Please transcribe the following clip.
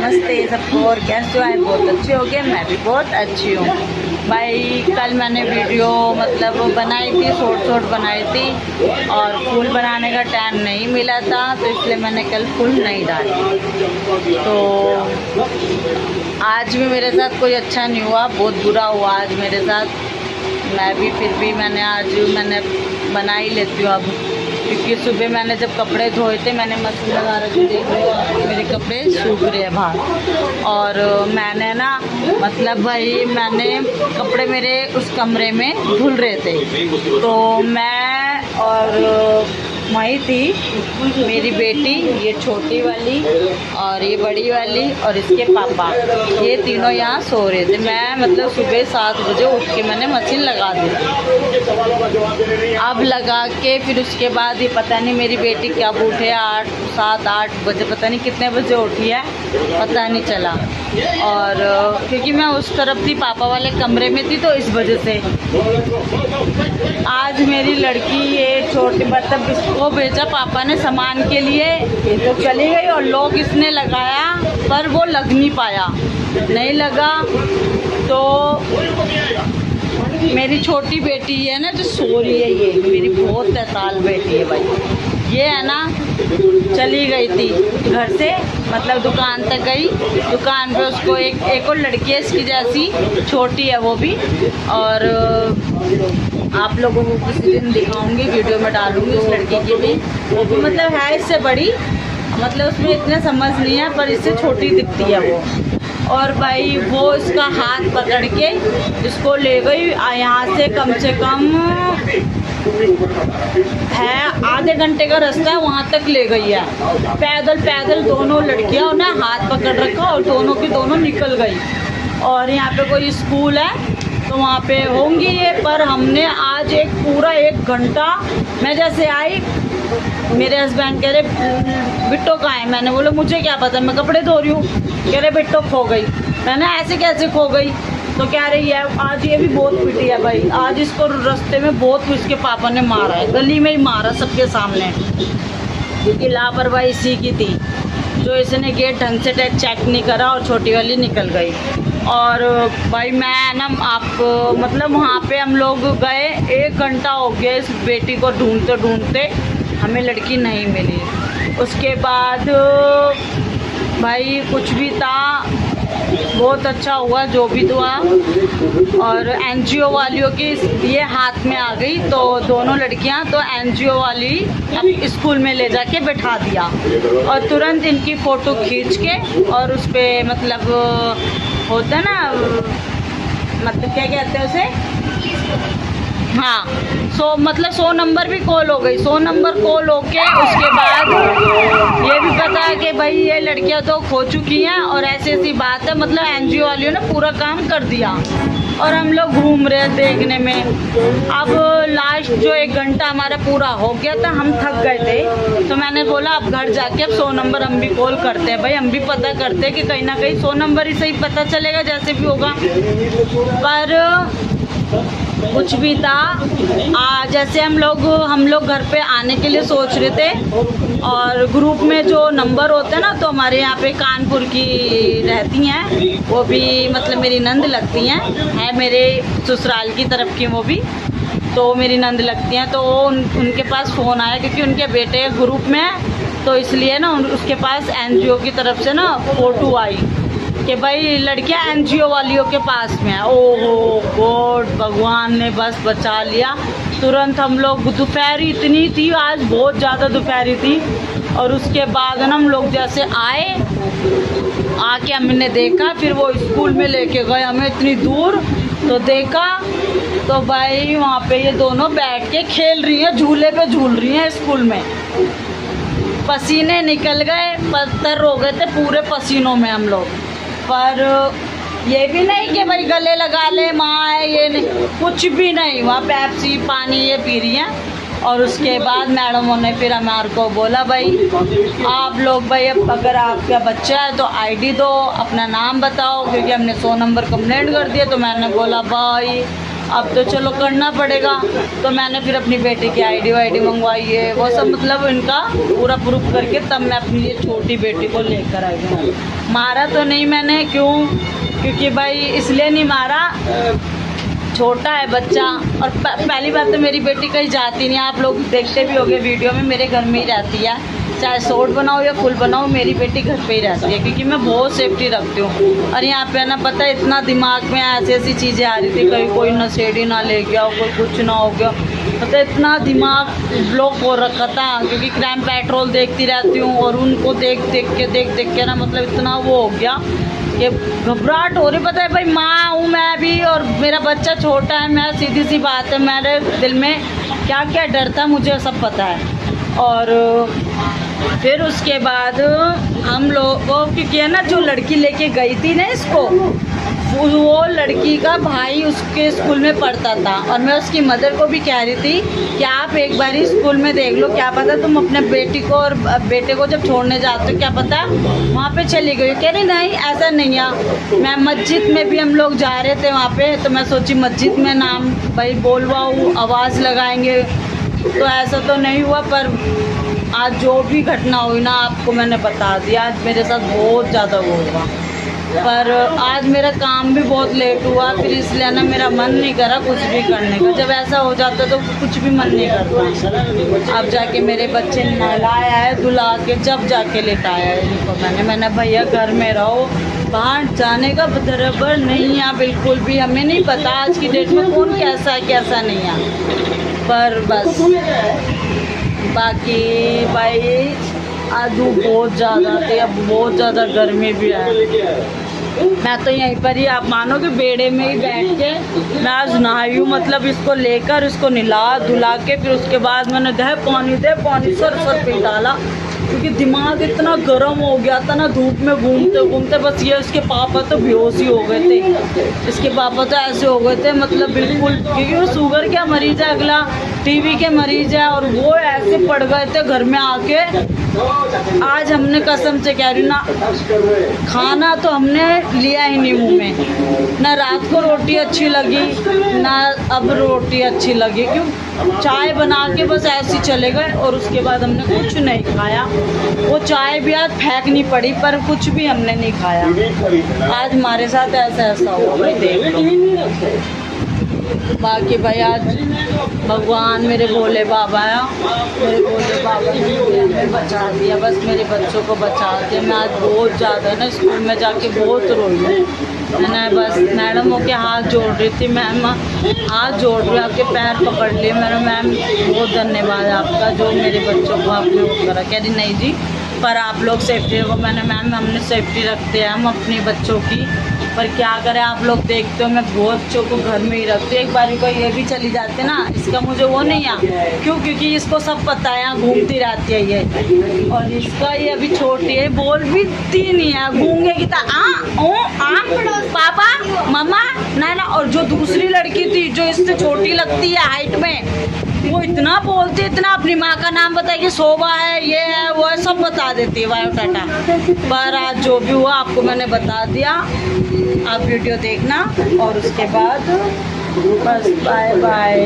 नमस्ते सबको। और कैसे हो? आप बहुत अच्छे हो गए, मैं भी बहुत अच्छी हूँ भाई। कल मैंने वीडियो मतलब बनाई थी, शॉर्ट बनाई थी और फुल बनाने का टाइम नहीं मिला था, तो इसलिए मैंने कल फुल नहीं डाली। तो आज भी मेरे साथ कोई अच्छा नहीं हुआ, बहुत बुरा हुआ आज मेरे साथ। मैं भी फिर भी मैंने बना ही लेती हूँ अब, क्योंकि सुबह मैंने जब कपड़े धोए थे मैंने मशीन लगा रखी, देख रहे हो मेरे कपड़े सूख रहे हैं बाहर। और मैंने ना मतलब भाई मैंने कपड़े मेरे उस कमरे में धुल रहे थे, तो मैं और वही थी मेरी बेटी, ये छोटी वाली और ये बड़ी वाली और इसके पापा, ये तीनों यहाँ सो रहे थे। मैं मतलब सुबह 7 बजे उठ के मैंने मशीन लगा दी। अब लगा के फिर उसके बाद ही पता नहीं मेरी बेटी कब उठे, 7-8 बजे, पता नहीं कितने बजे उठी है, पता नहीं चला। और क्योंकि मैं उस तरफ थी, पापा वाले कमरे में थी, तो इस वजह से आज मेरी लड़की ये छोटी मतलब इसको भेजा पापा ने सामान के लिए, ये तो चली गई और लॉक इसने लगाया पर वो लग नहीं पाया, नहीं लगा। तो मेरी छोटी बेटी है ना जो सो रही है, ये मेरी बहुत तैताल बेटी है भाई। ये है ना चली गई थी घर से, मतलब दुकान तक गई, दुकान पे उसको एक और लड़की है इसकी जैसी, छोटी है वो भी। और आप लोगों को किसी दिन दिखाऊंगी, वीडियो में डालूंगी उस लड़की की भी। वो भी मतलब है इससे बड़ी, मतलब उसमें इतना समझ नहीं है पर इससे छोटी दिखती है वो। और भाई वो इसका हाथ पकड़ के इसको ले गई, यहाँ से कम है आधे घंटे का रास्ता है, वहाँ तक ले गई है पैदल दोनों लड़कियाँ ने हाथ पकड़ रखा और दोनों की दोनों निकल गई। और यहाँ पे कोई स्कूल है तो वहाँ पे होंगी ये, पर हमने आज पूरा 1 घंटा, मैं जैसे आई मेरे हस्बैंड कह रहे बिट्टो कहाँ है, मैंने बोला मुझे क्या पता, मैं कपड़े धो रही हूँ। कह रहे बिट्टो खो गई, मैंने ऐसे कैसे खो गई, तो कह रही है आज ये भी बहुत पिटी है भाई, आज इसको रास्ते में बहुत इसके पापा ने मारा है, गली में ही मारा सबके सामने, क्योंकि लापरवाही इसी की थी, जो इसने गेट ढंग से चेक नहीं करा और छोटी वाली निकल गई। और भाई मैं ना आप मतलब वहाँ पे हम लोग गए, 1 घंटा हो गया इस बेटी को ढूंढते हमें लड़की नहीं मिली। उसके बाद भाई कुछ भी था, बहुत अच्छा हुआ जो भी हुआ। और एनजीओ वालियों की ये हाथ में आ गई, तो दोनों लड़कियां तो एनजीओ वाली अब स्कूल में ले जाके बैठा दिया और तुरंत इनकी फ़ोटो खींच के और उस पर मतलब होता ना, मतलब क्या कहते हैं उसे, हाँ, 100 नंबर भी कॉल हो गई। 100 नंबर कॉल होके उसके बाद ये भी पता है कि भाई ये लड़कियां तो खो चुकी हैं और ऐसी बात है, मतलब एनजीओ वालियों ने पूरा काम कर दिया और हम लोग घूम रहे देखने में। अब लास्ट जो 1 घंटा हमारा पूरा हो गया था, हम थक गए थे, तो मैंने बोला अब घर जाके अब 100 नंबर हम भी कॉल करते हैं भाई, हम भी पता करते हैं कि कहीं ना कहीं 100 नंबर ही सही पता चलेगा जैसे भी होगा। पर कुछ भी था, जैसे हम लोग घर पे आने के लिए सोच रहे थे और ग्रुप में जो नंबर होते हैं ना, तो हमारे यहाँ पे कानपुर की रहती हैं, वो भी मतलब मेरी नंद लगती हैं, है मेरे ससुराल की तरफ की वो भी, तो मेरी नंद लगती हैं। तो उनके पास फ़ोन आया क्योंकि उनके बेटे ग्रुप में है, तो इसलिए ना उसके पास एनजीओ की तरफ से ना फ़ोटो आई कि भाई लड़कियां एनजीओ वालियों के पास में है। ओहो गॉड, भगवान ने बस बचा लिया। तुरंत हम लोग, दोपहरी इतनी थी आज, बहुत ज़्यादा दोपहरी थी, और उसके बाद ना हम लोग जैसे आके हमने देखा, फिर वो स्कूल में लेके गए हमें इतनी दूर, तो देखा तो भाई वहाँ पे ये दोनों बैठ के खेल रही हैं, झूले पे झूल रही हैं स्कूल में। पसीने निकल गए, पत्थर हो गए थे पूरे पसीनों में हम लोग। पर ये भी नहीं कि भाई गले लगा ले माँ है, ये नहीं, कुछ भी नहीं, वहाँ पेप्सी पानी ये पी रही हैं। और उसके बाद मैडमों ने फिर हमारे को बोला भाई आप लोग भाई अगर आपका बच्चा है तो आईडी दो, अपना नाम बताओ, क्योंकि हमने 100 नंबर कंप्लेंट कर दिया। तो मैंने बोला भाई अब तो चलो करना पड़ेगा। तो मैंने फिर अपनी बेटी की आईडी वाईडी मंगवाई है, वो सब मतलब इनका पूरा प्रूफ करके तब मैं अपनी ये छोटी बेटी को लेकर आई हूँ। मारा तो नहीं मैंने, क्यों? क्योंकि भाई इसलिए नहीं मारा, छोटा है बच्चा, और पहली बात तो मेरी बेटी कहीं जाती नहीं, आप लोग देखते भी होंगे वीडियो में, मेरे घर में ही रहती है, चाहे शॉर्ट बनाओ या फुल बनाओ, मेरी बेटी घर पे ही रहती है, क्योंकि मैं बहुत सेफ्टी रखती हूँ। और यहाँ पे ना पता है इतना दिमाग में ऐसी ऐसी चीज़ें आ रही थी, कहीं कोई नशेड़ी ना ले गया हो, कोई कुछ ना हो गया, मतलब इतना दिमाग ब्लॉक हो रखा था, क्योंकि क्राइम पेट्रोल देखती रहती हूँ और उनको देख देख के ना मतलब इतना वो हो गया कि घबराहट हो रही। पता है भाई, माँ हूँ मैं भी और मेरा बच्चा छोटा है, मैं सीधी सी बात है, मेरे दिल में क्या क्या डर था मुझे सब पता है। और फिर उसके बाद हम लोग को, क्योंकि है ना जो लड़की लेके गई थी ना इसको, वो लड़की का भाई उसके स्कूल में पढ़ता था, और मैं उसकी मदर को भी कह रही थी कि आप एक बार ही स्कूल में देख लो, क्या पता तुम अपने बेटी को और बेटे को जब छोड़ने जाते हो क्या पता वहाँ पे चली गई। कह रही नहीं ऐसा नहीं है, मैं मस्जिद में भी हम लोग जा रहे थे वहाँ पे, तो मैं सोची मस्जिद में नाम भाई बोलवाऊँ, आवाज़ लगाएंगे, तो ऐसा तो नहीं हुआ। पर आज जो भी घटना हुई ना आपको मैंने बता दिया, आज मेरे साथ बहुत ज़्यादा वो हुआ, पर आज मेरा काम भी बहुत लेट हुआ, फिर इसलिए ना मेरा मन नहीं करा कुछ भी करने का। जब ऐसा हो जाता तो कुछ भी मन नहीं करता। अब जाके मेरे बच्चे नहलाया है, धुला के जब जाके लेटाया है इनको मैंने भैया घर में रहो, बाहर जाने का बराबर नहीं है बिल्कुल भी। हमें नहीं पता आज की डेट में कौन कैसा है कैसा नहीं है, पर बस बाकी भाई आज धूप बहुत ज़्यादा थी, अब बहुत ज़्यादा गर्मी भी है। मैं तो यहीं पर ही आप मानो कि बेड़े में ही बैठ के मैं आज नहाई हूँ, मतलब इसको लेकर इसको नहला धुला के फिर उसके बाद मैंने दे पानी सर पे डाला, क्योंकि दिमाग इतना गर्म हो गया था ना धूप में घूमते घूमते। बस ये इसके पापा तो बेहोश ही हो गए थे, इसके पापा तो ऐसे हो गए थे मतलब बिल्कुल, क्योंकि वो शुगर का मरीज़ है, अगला टीबी के मरीज़ है, और वो ऐसे पड़ गए थे घर में आके। आज हमने कसम से कह रही हूँ ना, खाना तो हमने लिया ही नहीं मुँह में, ना रात को रोटी अच्छी लगी ना अब रोटी अच्छी लगी, क्यों चाय बना के बस ऐसे चले गए, और उसके बाद हमने कुछ नहीं खाया। वो चाय भी आज फेंकनी पड़ी, पर कुछ भी हमने नहीं खाया। आज हमारे साथ ऐसा हुआ भाई, देख लो। बाकी भाई आज भगवान मेरे भोले बाबा है, मेरे भोले बाबा ने हमें बचा दिया, बस मेरे बच्चों को बचा दिया। मैं आज बहुत ज़्यादा ना स्कूल में जाके बहुत रोई हूँ, मैंने बस मैडमों के हाथ जोड़ रही थी, मैम हाथ जोड़ रही, आपके पैर पकड़ लिए मैंने, मैम बहुत धन्यवाद आपका जो मेरे बच्चों को आपने वो करा। कह रही नहीं जी पर आप लोग सेफ्टी रखो। मैंने मैम हमने सेफ्टी रखते हैं हम अपने बच्चों की, पर क्या करें आप लोग देखते हो मैं बहुत बच्चों को घर में ही रखती हूँ। एक बार को ये भी चली जाते ना, इसका मुझे वो नहीं है, क्यों? क्योंकि इसको सब पता है, यहाँ घूमती रहती है ये, और इसका ये अभी छोटी है, बोल भी नहीं है, घूमेगी तो पापा मम्मा ना। और जो दूसरी लड़की थी जो इससे छोटी लगती है हाइट में, वो इतना बोलती है, इतना अपनी माँ का नाम बताएगी, शोभा है, ये है वो है, सब बता देती है बायोडाटा। पर आज जो भी हुआ आपको मैंने बता दिया, आप वीडियो देखना और उसके बाद बस बाय बाय।